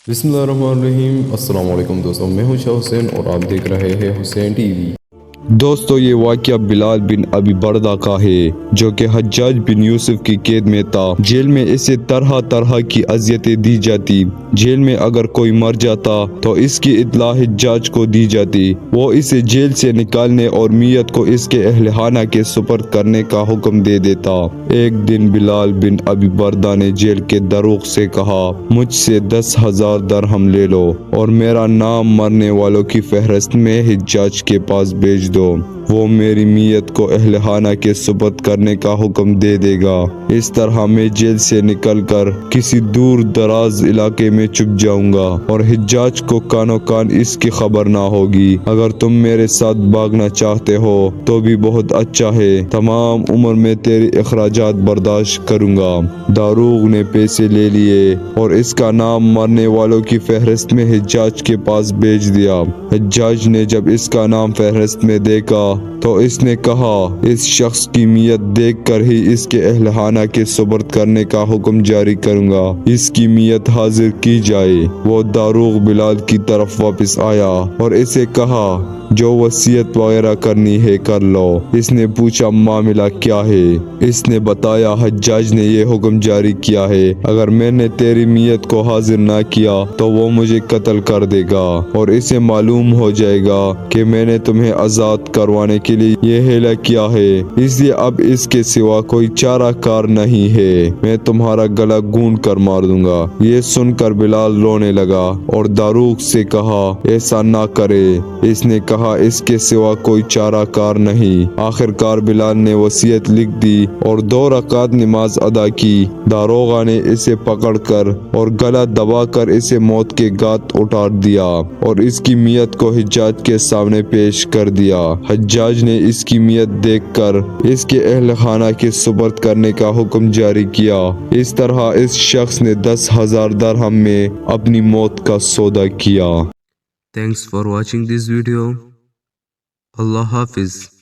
बिस्मिल्लाहिर्रहमानिर्रहीम। अस्सलाम वालेकुम दोस्तों, मैं हूं हुसैन और आप देख रहे हैं हुसैन टीवी। दोस्तों ये वाक़या बिलाल बिन अबी बरदा का है, जो कि हज्जाज बिन यूसुफ की कैद में था। जेल में इसे तरह तरह की अजियतें दी जाती। जेल में अगर कोई मर जाता तो इसकी इत्ला हज्जाज को दी जाती। वो इसे जेल से निकालने और मियत को इसके अहलखाना के सुपर्द करने का हुक्म दे देता। एक दिन बिलाल बिन अबी बरदा ने जेल के दरोग से कहा, मुझसे 10,000 दरहम ले लो और मेरा नाम मरने वालों की फहरिस्त में हज्जाज के पास भेज दो। वो मेरी मियत को अहलखाना के सुपर्द करने का हुक्म दे देगा। इस तरह मैं जेल से निकलकर किसी दूर दराज इलाके में छुप जाऊंगा और हज्जाज को कानो कान इसकी खबर ना होगी। अगर तुम मेरे साथ भागना चाहते हो तो भी बहुत अच्छा है। तमाम उम्र में तेरी अखराजात बर्दाश्त करूंगा। दारूग ने पैसे ले लिए और इसका नाम मरने वालों की फहरिस्त में हज्जाज के पास भेज दिया। हज्जाज ने जब इसका नाम फहरिस्त में देखा तो इसने कहा, इस शख्स की मियत देख कर ही इसके अहलखाना के सुपर्द करने का हुक्म जारी करूंगा। इसकी मियत हाजिर की जाए। वो दारूग बिलाल की तरफ वापस आया और इसे कहा, जो वसीयत वगैरह करनी है कर लो। इसने पूछा, मामला क्या है? इसने बताया, हज्जाज ने ये हुक्म जारी किया है, अगर मैंने तेरी मियत को हाजिर ना किया तो वो मुझे कत्ल कर देगा और इसे मालूम हो जाएगा कि मैंने तुम्हें आजाद करवाने के लिए ये हेला किया है, इसलिए अब इसके सिवा कोई चारा कार नहीं है। मैं तुम्हारा गला गूंद कर मार दूंगा। ये सुनकर बिलाल रोने लगा और दारूग से कहा, ऐसा ना करे। इसने कहा, इसके सिवा कोई चारा कार नहीं। आखिरकार बिलाल ने वसीयत लिख दी और 2 रकात नमाज अदा की। दारोगा ने इसे पकड़कर और गला दबाकर इसे मौत के घाट उतार दिया और इसकी मियत को हज्जाज के सामने पेश कर दिया। हज्जाज ने इसकी मियत देखकर इसके अहलखाना के सुपर्द करने का हुक्म जारी किया। इस तरह इस शख्स ने 10,000 दरहम में अपनी मौत का सौदा किया। Thanks for watching this video. Allah Hafiz.